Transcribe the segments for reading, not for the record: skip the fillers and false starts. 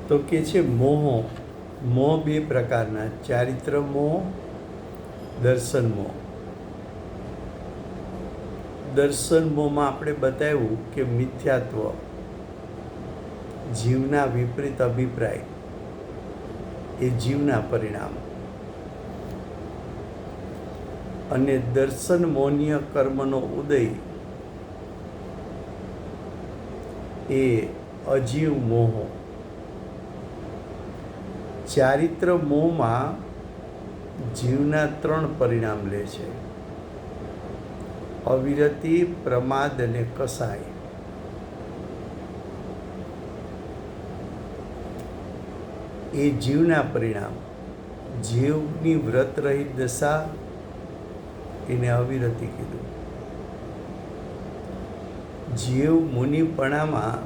તો કે છે મોહ. મોહ બે પ્રકારના, ચારિત્ર મોહ, દર્શન મોહ. દર્શન મોહમાં આપણે બતાવ્યું કે મિથ્યાત્વ, જીવના વિપરીત અભિપ્રાય એ જીવના પરિણામ, અને દર્શન મોહનીય કર્મનો ઉદય એ અજીવ મોહ. ચારિત્ર મોહમાં જીવના 3 પરિણામ લે છે: અવિરતિ, પ્રમાદ અને કસાય. એ જીવના પરિણામ. જીવની વ્રત રહિત દશા એને અવિરતિ કીધું. જીવ મુનિપણામાં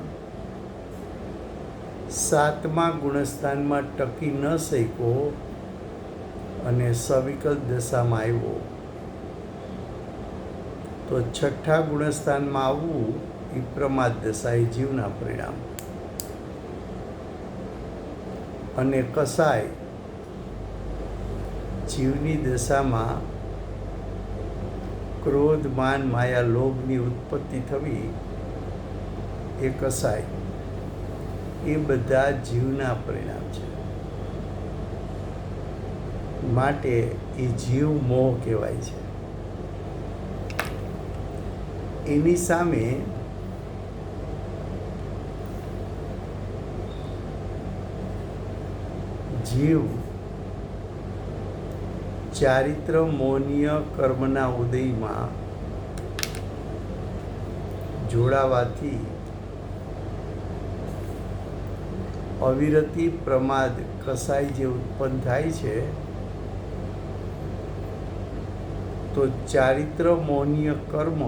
7મા ગુણસ્થાનમાં ટકી ન શક્યો અને સવિકલ્પ દશામાં આવ્યો, તો 6ઠ્ઠા ગુણસ્થાનમાં આવવું એ પ્રમાદ દશા, એ જીવના પરિણામ. અને કસાય, જીવની દશામાં ક્રોધ, માન, માયા, લોભની ઉત્પત્તિ થવી એ કસાય. એ બધા જીવના પરિણામ છે. માટે એ જીવ મોહ કહેવાય છે. એની સામે જીવ ચારિત્ર મોહનીય કર્મના ઉદયમાં જોડાવાથી અવિરતિ, પ્રમાદ, કસાય જે ઉત્પન્ન થાય છે, તો ચારિત્ર મોહનીય કર્મ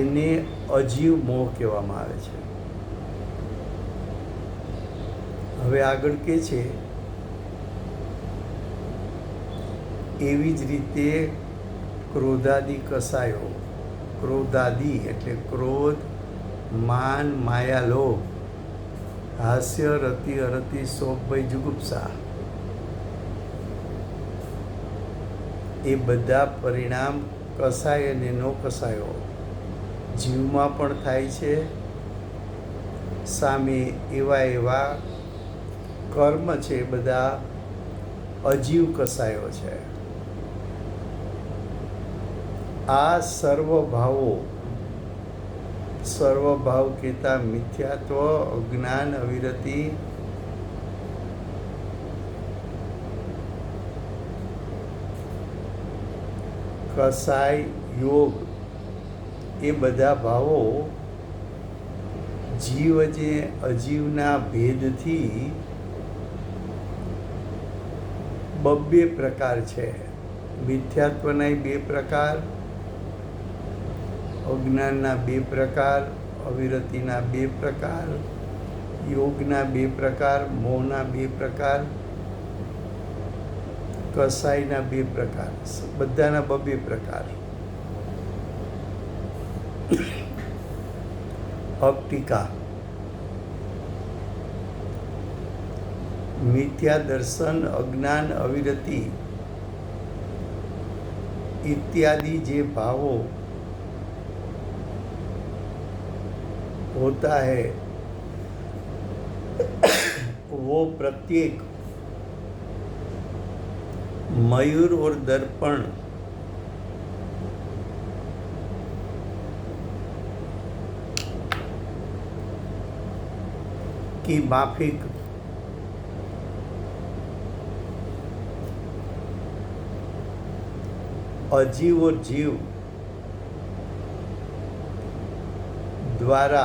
એને અજીવ મોહ કહેવામાં આવે છે. હવે આગળ કે છે, એવી જ રીતે ક્રોધાદિ કસાયો. ક્રોધાદિ એટલે ક્રોધ, માન, માયા, લોભ, હાસ્ય, રતિ, અરતિ, શોક, ભય, જુગુપ્સા, એ બધા પરિણામ કસાય અને નો કસાયો જીવમાં પણ થાય છે. સામે એવા કર્મ છે, બધા અજીવ કસાયો છે. આ સર્વભાવ કહેતા મિથ્યાત્વ, અજ્ઞાન, અવિરતિ, કસાય, યોગ, એ બધા ભાવો જીવ જે અજીવના ભેદથી 2 પ્રકાર છે. મિથ્યાત્વના 2 પ્રકાર, અજ્ઞાનના 2 પ્રકાર, અવિરતિના 2 પ્રકાર, યોગના 2 પ્રકાર, મોહના 2 પ્રકાર, કસાયના 2 પ્રકાર, બધાના 2 પ્રકાર. ટીકા: મિથ્યા દર્શન, અજ્ઞાન, અવિરતિ इत्यादि जे भावों होता है वो प्रत्येक मयूर और दर्पण की माफिक अजीव और जीव द्वारा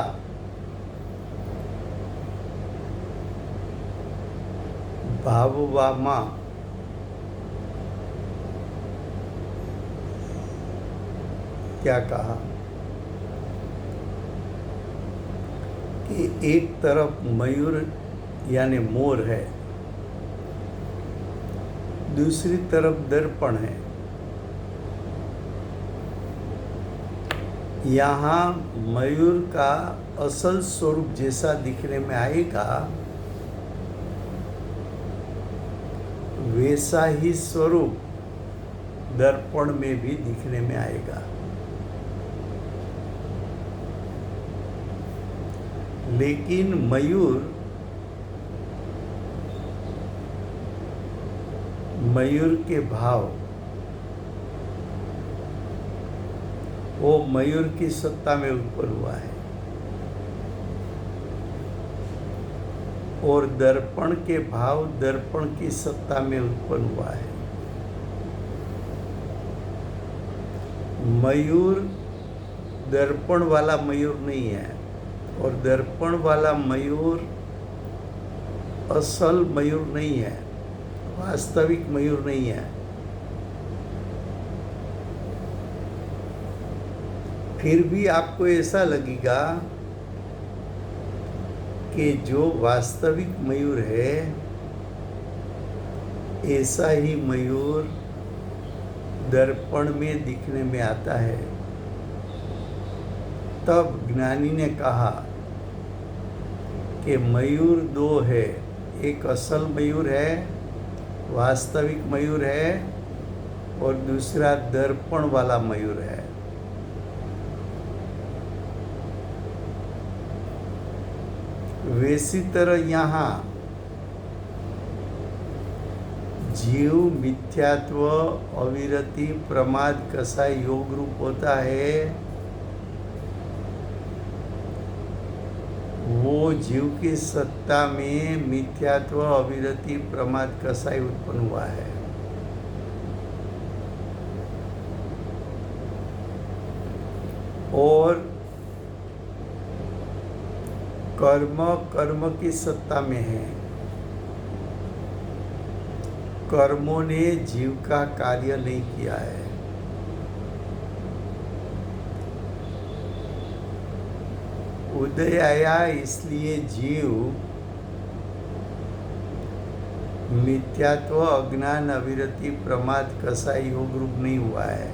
भाववामा क्या कहा कि एक तरफ मयूर यानी मोर है, दूसरी तरफ दर्पण है, यहाँ मयूर का असल स्वरूप जैसा दिखने में आएगा, वैसा ही स्वरूप दर्पण में भी दिखने में आएगा। लेकिन मयूर के भाव, वो मयूर की सत्ता में उत्पन्न हुआ है, और दर्पण के भाव दर्पण की सत्ता में उत्पन्न हुआ है। मयूर दर्पण वाला मयूर नहीं है, और दर्पण वाला मयूर असल मयूर नहीं है, वास्तविक मयूर नहीं है। फिर भी आपको ऐसा लगेगा कि जो वास्तविक मयूर है, ऐसा ही मयूर दर्पण में दिखने में आता है। तब ज्ञानी ने कहा कि मयूर दो है, एक असल मयूर है, वास्तविक मयूर है, और दूसरा दर्पण वाला मयूर है। वैसी तरह यहाँ जीव मिथ्यात्व, अविरति, प्रमाद कैसा योग रूप होता है, वो जीव की सत्ता में मिथ्यात्व, अविरति, प्रमाद कसाई उत्पन्न हुआ है। और कर्म की सत्ता में है। कर्मों ने जीव का कार्य नहीं किया है। उदय आया इसलिए जीव मिथ्यात्व, अज्ञान, अविरति, प्रमाद कसाई योग रूप नहीं हुआ है।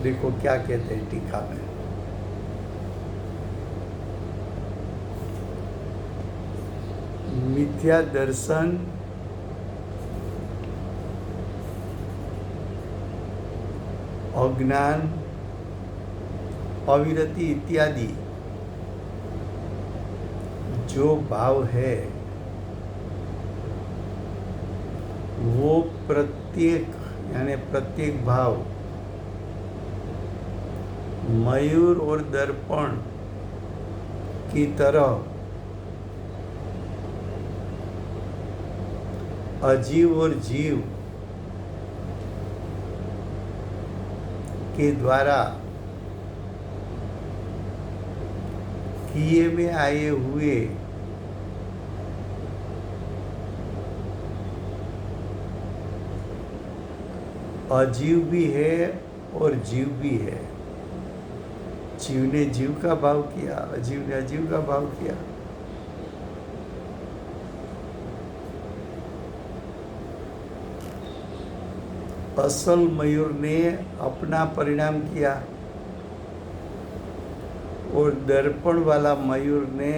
देखो क्या कहते हैं टीका में। मिथ्या दर्शन अज्ञान, अविरति इत्यादि जो भाव है, वो प्रत्येक भाव मयूर और दर्पण की तरह अजीव और जीव के द्वारा किए में आए हुए अजीव भी है और जीव भी है। जीव ने जीव का भाव किया, अजीव ने अजीव का भाव किया। असल मयूर ने अपना परिणाम किया, और दर्पण वाला मयूर ने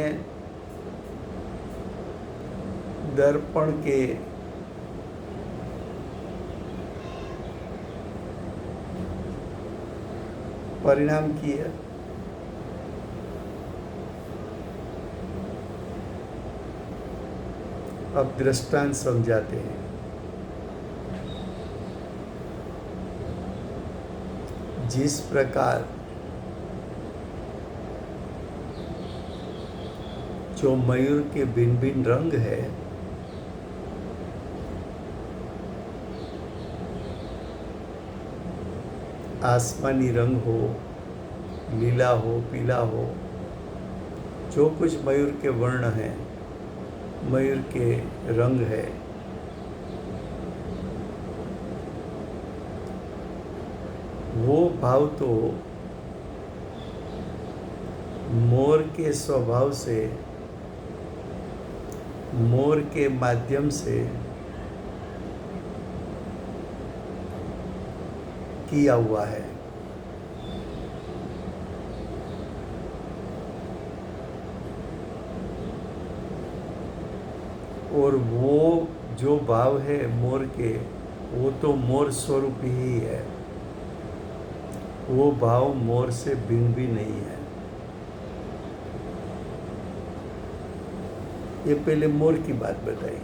दर्पण के परिणाम किया। अब दृष्टांत समझाते हैं। जिस प्रकार जो मयूर के भिन्न भिन्न रंग है, आसमानी रंग हो, नीला हो, पीला हो, जो कुछ मयूर के वर्ण हैं, मयूर के रंग है, वो भाव तो मोर के स्वभाव से, मोर के माध्यम से किया हुआ है। और वो जो भाव है मोर के, वो तो मोर स्वरूप ही है। वो भाव मोर से भिन्न भी नहीं है। ये पहले मोर की बात बताई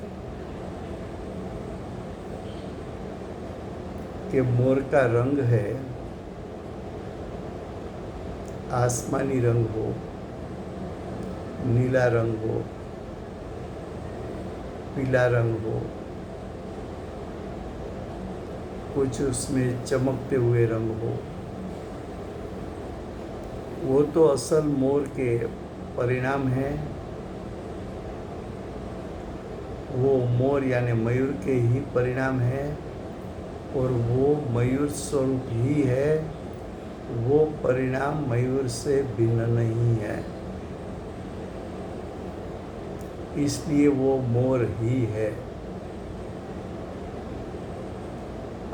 कि मोर का रंग है आसमानी रंग हो, नीला रंग हो, पीला रंग हो, कुछ उसमें चमकते हुए रंग हो। वो तो असल मोर के परिणाम है। वो मोर यानी मयूर के ही परिणाम है और वो मयूर स्वरूप ही है। वो परिणाम मयूर से भिन्न नहीं है, इसलिए वो मोर ही है।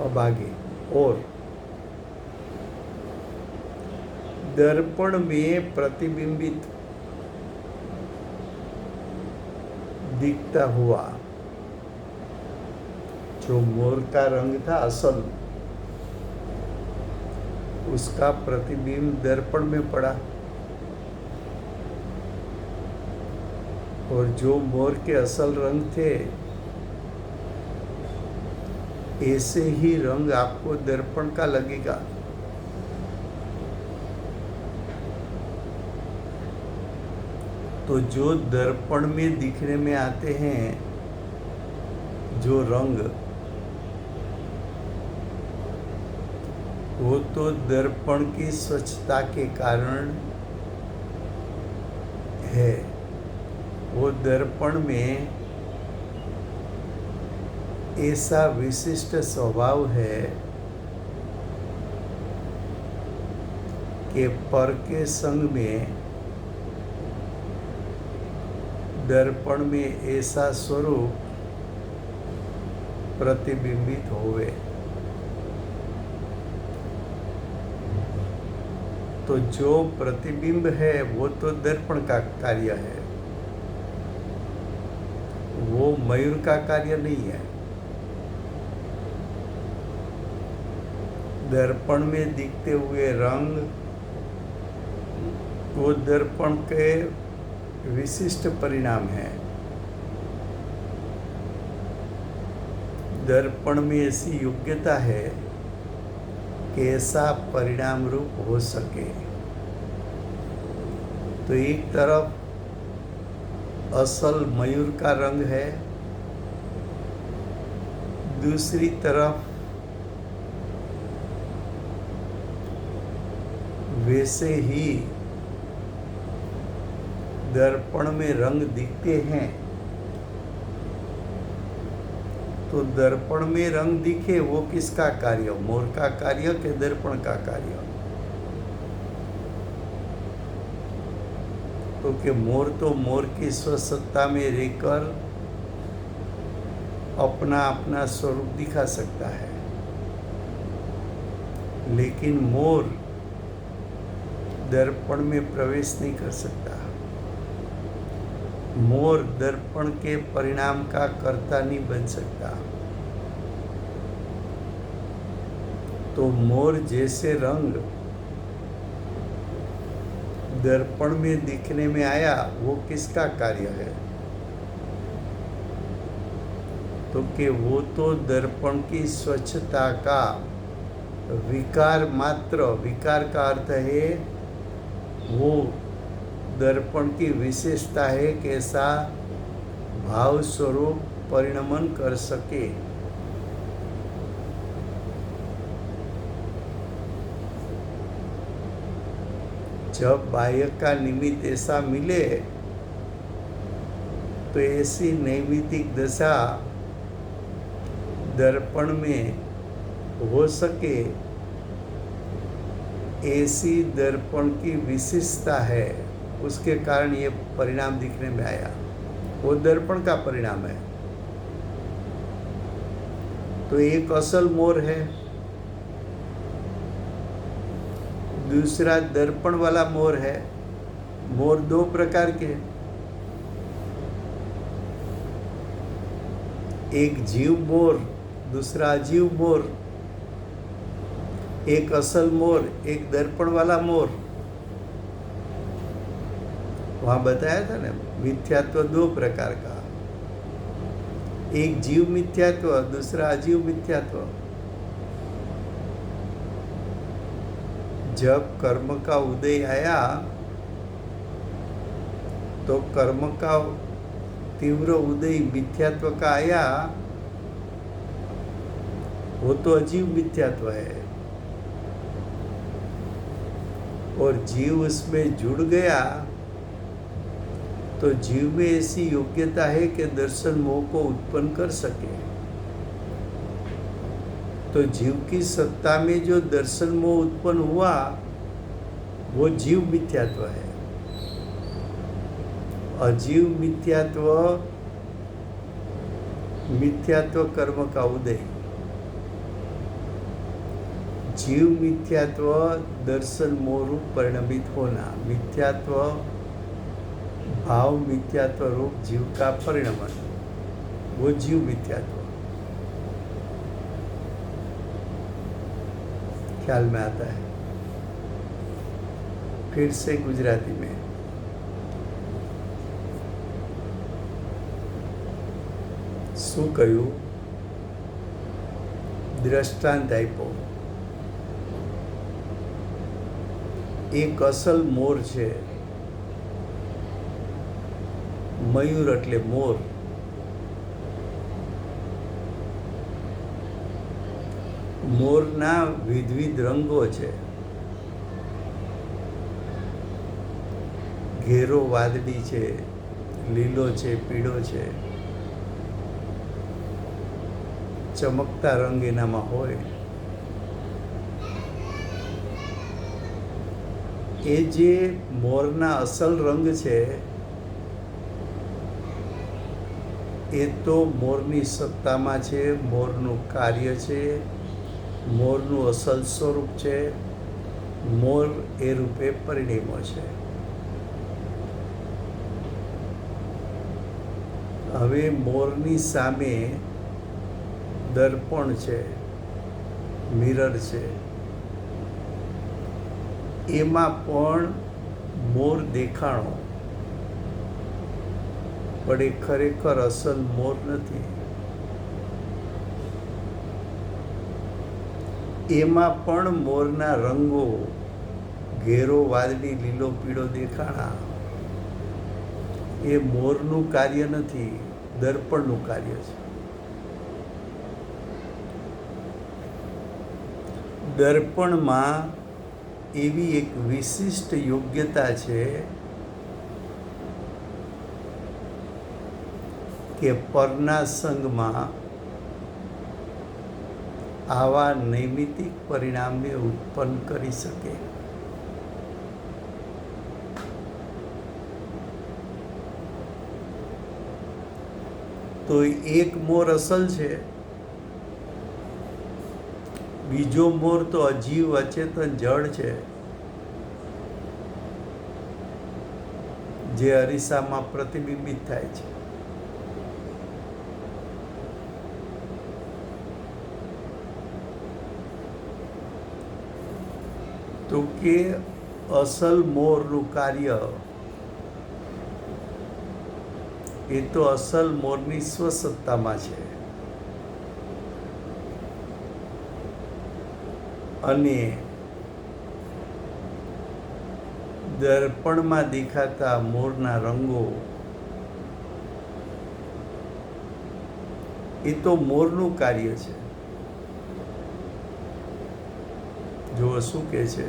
अब आगे, और दर्पण में प्रतिबिंबित दिखता हुआ जो मोर का रंग था असल, उसका प्रतिबिंब दर्पण में पड़ा। और जो मोर के असल रंग थे, ऐसे ही रंग आपको दर्पण का लगेगा। तो जो दर्पण में दिखने में आते हैं जो रंग, वो तो दर्पण की स्वच्छता के कारण है। वो दर्पण में ऐसा विशिष्ट स्वभाव है कि पर के संग में दर्पण में ऐसा स्वरूप प्रतिबिंबित होवे। तो जो प्रतिबिंब है वो तो दर्पण का कार्य है, वो मयूर का कार्य नहीं है। दर्पण में दिखते हुए रंग वो दर्पण के विशिष्ट परिणाम है। दर्पण में ऐसी योग्यता है कि ऐसा परिणाम रूप हो सके। तो एक तरफ असल मयूर का रंग है, दूसरी तरफ वैसे ही दर्पण में रंग दिखते हैं। तो दर्पण में रंग दिखे वो किसका कार्य? मोर का कार्य कि दर्पण का कार्य? क्योंकि मोर तो मोर की स्वसत्ता में रहकर अपना अपना स्वरूप दिखा सकता है, लेकिन मोर दर्पण में प्रवेश नहीं कर सकता। मोर दर्पण के परिणाम का कर्ता नहीं बन सकता। तो मोर जैसे रंग दर्पण में दिखने में आया वो किसका कार्य है? तो कि वो तो दर्पण की स्वच्छता का विकार मात्र, विकार का अर्थ है वो दर्पण की विशेषता है कि ऐसा भाव स्वरूप परिणमन कर सके। जब बाह्य का निमित्त ऐसा मिले तो ऐसी नैमित्तिक दशा दर्पण में हो सके, ऐसी दर्पण की विशेषता है, उसके कारण ये परिणाम दिखने में आया। वो दर्पण का परिणाम है। तो एक असल मोर है दूसरा दर्पण वाला मोर है। मोर दो प्रकार के, एक जीव मोर, दूसरा अजीव मोर। एक असल मोर, एक दर्पण वाला मोर। वहां बताया था ना, मिथ्यात्व दो प्रकार का, एक जीव मिथ्यात्व, दूसरा अजीव मिथ्यात्व। जब कर्म का उदय आया तो कर्म का तीव्र उदय मिथ्यात्व का आया, वो तो अजीव मिथ्यात्व है। और जीव उसमें जुड़ गया तो जीव में ऐसी योग्यता है कि दर्शन मोह को उत्पन्न कर सके। तो जीव की सत्ता में जो दर्शन मोह उत्पन्न हुआ वो जीव मिथ्यात्व है। अजीव मिथ्यात्व, मिथ्यात्व कर्म का उदय। जीव मिथ्यात्व दर्शन मोह रूप परिणमित होना, मिथ्यात्व भाव मिथ्यात्व रूप जीव का परिणमन, वो जीव मिथ्यात्व। ख्याल में आता है? फिर से गुजराती में શું કહ્યું? દ્રષ્ટાંત આપ્યો. એક અસલ મોર છે. મયુર એટલે મોર. મોરના વિવિધ રંગો છે. ઘેરો વાદળી છે, લીલો છે, પીળો છે. ચમકતા રંગ એનામાં હોય. એ જે મોરના અસલ રંગ છે એ તો મોરની સત્તામાં છે, મોરનું કાર્ય છે, મોરનું અસલ સ્વરૂપ છે. મોર એ રૂપે પરિણમ્યો છે. હવે મોરની સામે દર્પણ છે, મિરર છે. એમાં પણ મોર દેખાણો, પણ એ ખરેખર અસલ મોર નથી. એમાં પણ મોરના રંગો ઘેરો વાદળી લીલો પીળો દેખાણા. એ મોરનું કાર્ય નથી, દર્પણનું કાર્ય છે. દર્પણમાં એવી એક વિશિષ્ટ યોગ્યતા છે કે પરના સંગમાં આવા નૈમિતિક પરિણામને ઉત્પન્ન કરી શકે. તો એક મોર અસલ છે, બીજો મોર તો અજીવ અચેતન જળ છે, જે અરીસામાં પ્રતિબિંબિત થાય છે. તો કે અસલ મોરનું કાર્ય એ તો અસલ મોરની સ્વસત્તામાં છે. અને દર્પણમાં દેખાતા મોરના રંગો એ તો મોરનું કાર્ય છે. જો શું કહે છે?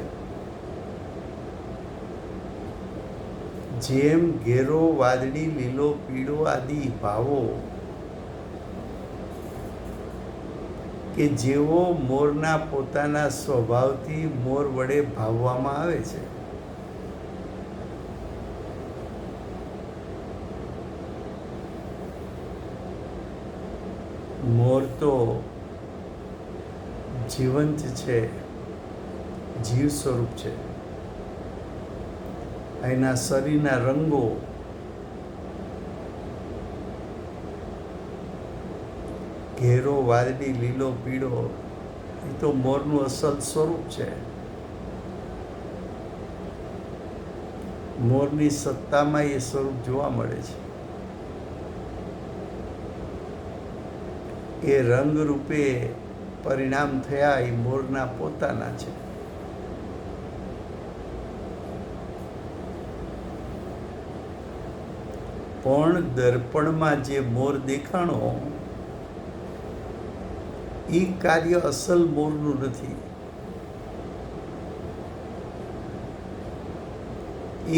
જેમ ઘેરો વાદળી લીલો પીળો આદિ ભાવો કે જેવો મોરના પોતાના સ્વભાવથી મોર વડે ભાવવામાં આવે છે. મોર તો જીવંત છે, જીવ સ્વરૂપ છે. એના શરીરના રંગો ઘેરો, વાદળી, લીલો, પીળો એ તો મોરનું અસલ સ્વરૂપ છે. મોરની સત્તામાં એ સ્વરૂપ જોવા મળે છે. એ રંગ રૂપે પરિણામ થયા એ મોરના પોતાના છે. પણ દર્પણમાં જે મોર દેખાણો એ કાર્ય અસલ મોરનું નથી.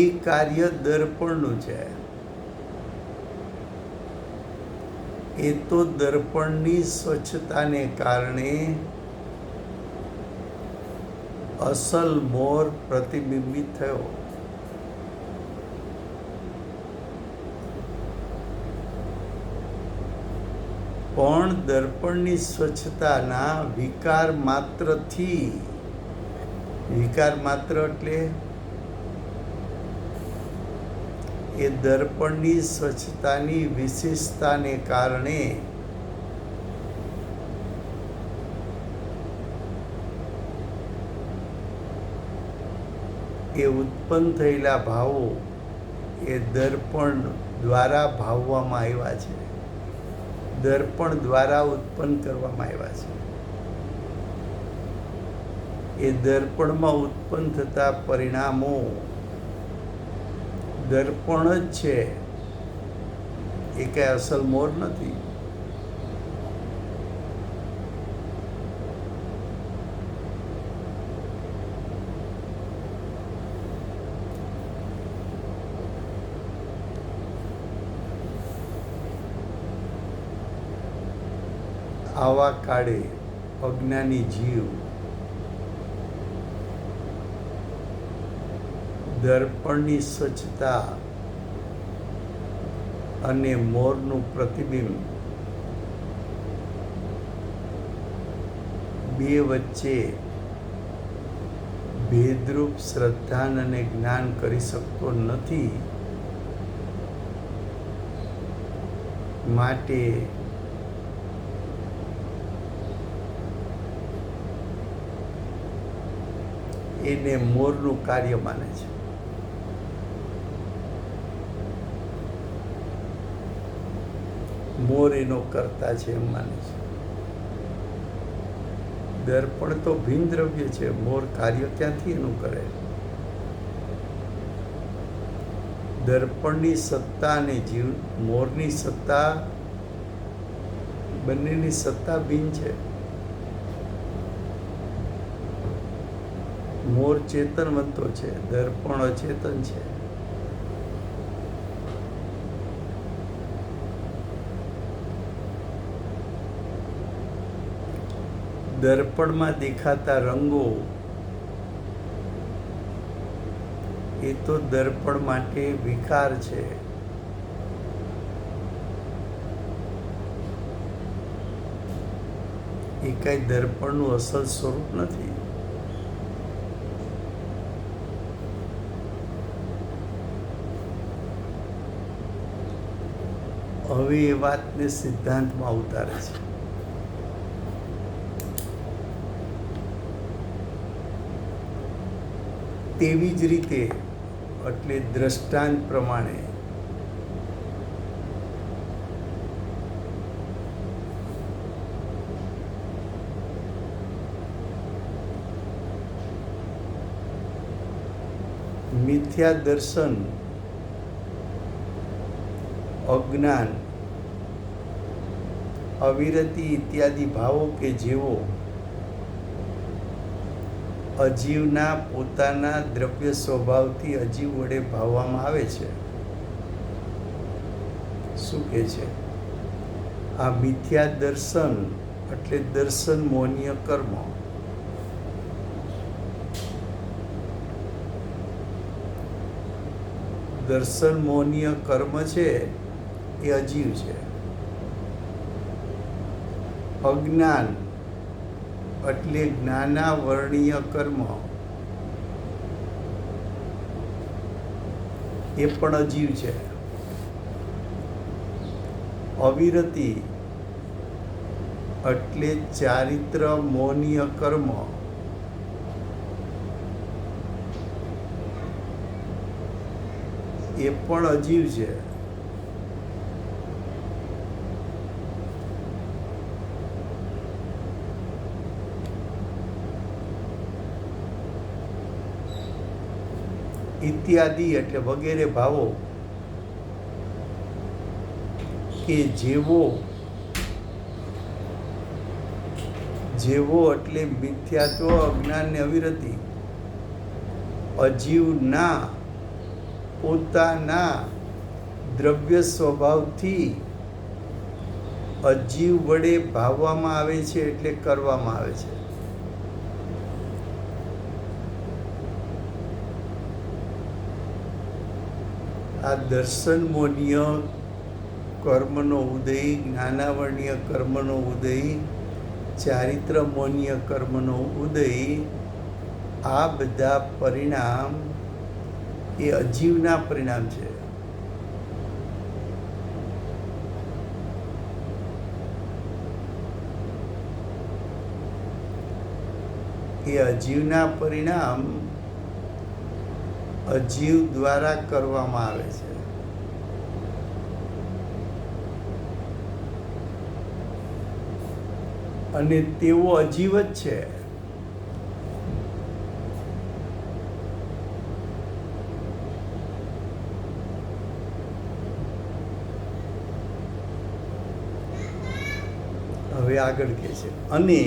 એ કાર્ય દર્પણનું છે. એ તો દર્પણની સ્વચ્છતાને કારણે અસલ મોર પ્રતિબિંબિત થયો. પણ દર્પણની સ્વચ્છતાના વિકાર માત્રથી, વિકાર માત્ર એટલે એ દર્પણની સ્વચ્છતાની વિશેષતાને કારણે એ ઉત્પન્ન થયેલા ભાવો એ દર્પણ દ્વારા ભાવવામાં આવ્યા છે, દર્પણ દ્વારા ઉત્પન્ન કરવામાં આવ્યા છે. એ દર્પણમાં ઉત્પન્ન થતા પરિણામો દર્પણ જ છે, એ કઈ અસલ મોર નથી. આવા કાળે અજ્ઞાની જીવ દર્પણની સ્વચ્છતા અને મોરનું પ્રતિબિંબ બે વચ્ચે ભેદરૂપ શ્રદ્ધાન અને જ્ઞાન કરી શકતો નથી. માટે એને મોરનું કાર્ય માને છે. મોર એનો કરતા છે એમ માને છે. દર્પણ તો ભિન્ન દ્રવ્ય છે, મોર કાર્ય ક્યાંથી એનું કરે? દર્પણની સત્તા અને જીવ મોરની સત્તા, બંનેની સત્તા ભિન્ન છે. મોર ચેતનવંતો છે, દર્પણ અચેતન છે. દર્પણમાં દેખાતા રંગો એ તો દર્પણ માટે વિકાર છે. એ કઈ દર્પણનું અસલ સ્વરૂપ નથી. હવે એ વાતને સિદ્ધાંતમાં ઉતારે છે. તેવી જ રીતે એટલે દ્રષ્ટાંત પ્રમાણે મિથ્યા દર્શન, અજ્ઞાન, અવિરતિ ઇત્યાદિ ભાવો કે જેવો અજીવના પોતાના દ્રવ્ય સ્વભાવથી અજીવ વડે ભાવવામાં આવે છે. શું કહે છે? આ મિથ્યા દર્શન એટલે દર્શન મોહનીય કર્મ. દર્શન મોહનીય કર્મ છે એ અજીવ છે. અજ્ઞાન એટલે જ્ઞાનાવર્ણીય કર્મ એ પણ અજીવ છે. અવિરતિ એટલે ચારિત્ર મૌનીય કર્મ. એ પણ અજીવ છે. ઇત્યાદિ એટલે વગેરે ભાવો કે જેવો એટલે મિથ્યાત્વ, અજ્ઞાન ને અવિરતિ અજીવના પોતાના દ્રવ્ય સ્વભાવથી અજીવ વડે ભાવવામાં આવે છે, એટલે કરવામાં આવે છે. આ દર્શન મોનીય કર્મનો ઉદય, જ્ઞાનાવર્ણીય કર્મનો ઉદય, ચારિત્ર મૌનીય કર્મનો ઉદય, આ બધા પરિણામ એ અજીવના પરિણામ છે. એ અજીવના પરિણામ અજીવ દ્વારા કરવામાં આવે છે. અને તેઓ અજીવ જ છે. હવે આગળ કહે છે, અને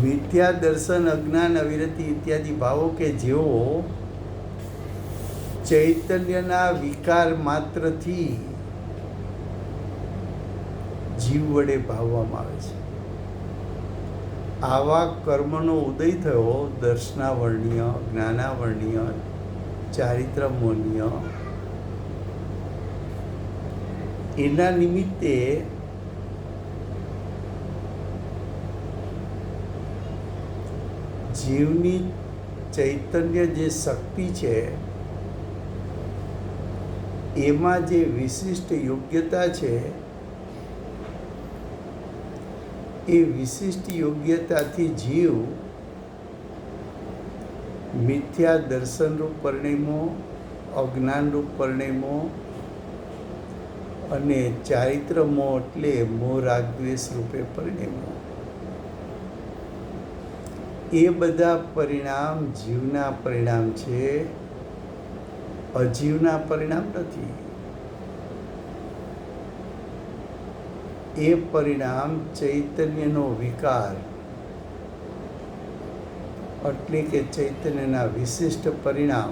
મિથ્યા દર્શન, અજ્ઞાન, અવિરતિ ઇત્યાદિ ભાવો કે જેઓ ચૈતન્યના વિકાર માત્રથી જીવ વડે ભાવવામાં આવે છે. આવા કર્મનો ઉદય થયો દર્શનાવર્ણીય, જ્ઞાનાવર્ણીય, ચારિત્ર મૌનીય, એના નિમિત્તે જીવની ચૈતન્ય જે શક્તિ છે એમાં જે વિશિષ્ટ યોગ્યતા છે એ વિશિષ્ટ યોગ્યતાથી જીવ મિથ્યા દર્શનરૂપ પરિણમો, અજ્ઞાનરૂપ પરિણમો અને ચારિત્ર મોહ એટલે મોહ રાગ દ્વેષ રૂપે પરિણમો. એ બધા પરિણામ જીવના પરિણામ છે, અજીવના પરિણામ નથી. એ પરિણામ ચૈતન્યનો વિકાર એટલે કે ચૈતન્યના વિશિષ્ટ પરિણામ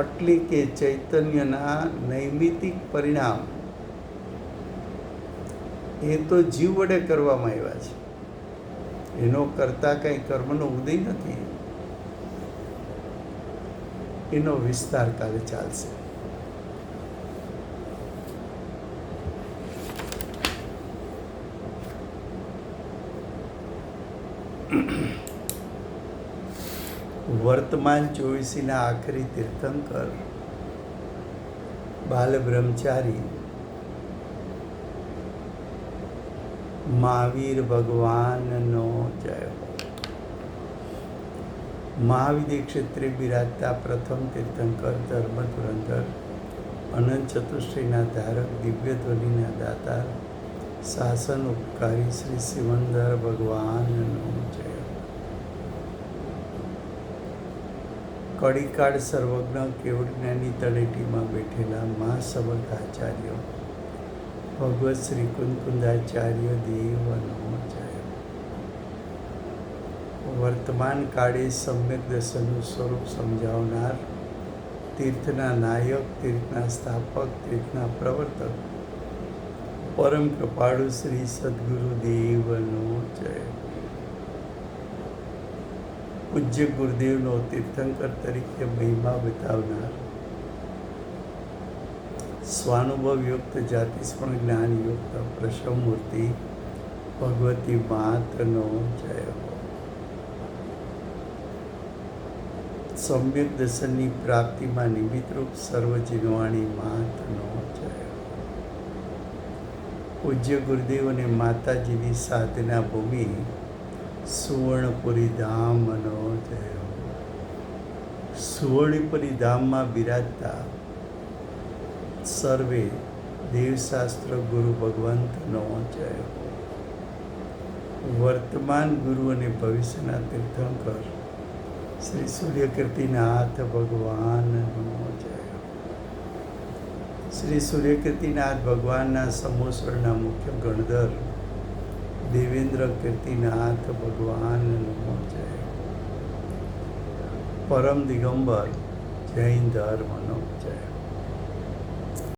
એટલે કે ચૈતન્યના નૈમિતિક પરિણામ એ તો જીવ વડે કરવામાં આવ્યા છે. એનો કરતા કંઈ કર્મનો ઉદય નથી. એનો વિસ્તાર કાલે ચાલશે. વર્તમાન 24ના આખરી તીર્થંકર બાલ બ્રહ્મચારી મહાવીર ભગવાનનો જય હો. મહાવિદ્ય ક્ષેત્રે બિરાજતા પ્રથમ તીર્થંકર, ધર્મ ધુરંધર, અનંત ચતુષ્ટયના ધારક, દિવ્ય ધ્વનિના દાતા, શાસન ઉપકારી શ્રી સિમંદર ભગવાનનો જય. કડીકાળ સર્વજ્ઞ કેવળ જ્ઞાની તળેટીમાં બેઠેલા મા સમર્થ આચાર્ય ભગવત શ્રી કુંદકુંદાચાર્ય દેવનો જય. વર્તમાન કાળે સમ્યક દર્શનનું સ્વરૂપ સમજાવનાર, તીર્થના નાયક, તીર્થના સ્થાપક, તીર્થના પ્રવર્તક, પરમ કૃપાળુ શ્રી સદગુરુ દેવનો જય. પૂજ્ય ગુરુદેવનો તીર્થંકર તરીકે મહિમા બતાવનાર, સ્વાનુભવ યુક્ત, જાતિસ્મરણ જ્ઞાન યુક્ત પ્રસવમૂર્તિ ભગવતી માતનો જય હો. સમ્યક દર્શનની પ્રાપ્તિમાં નિમિત્તરૂપ સર્વજીવવાણી મહાત્મનો જય. પૂજ્ય ગુરુદેવ અને માતાજીની સાધના ભૂમિ સુવર્ણપુરી ધામનો જય. સુવર્ણપુરી ધામમાં બિરાજતા સર્વે દેવશાસ્ત્ર ગુરુ ભગવંતનો જય. વર્તમાન ગુરુ અને ભવિષ્યના તીર્થંકર શ્રી સૂર્યકીર્તિનાથ ભગવાનનો જય. શ્રી સૂર્યકીર્તિનાથ ભગવાનના સમોસરના મુખ્ય ગણધર દેવેન્દ્ર કીર્તિનાથ ભગવાનનો જય. પરમ દિગંબર જૈન ધર્મનો જય.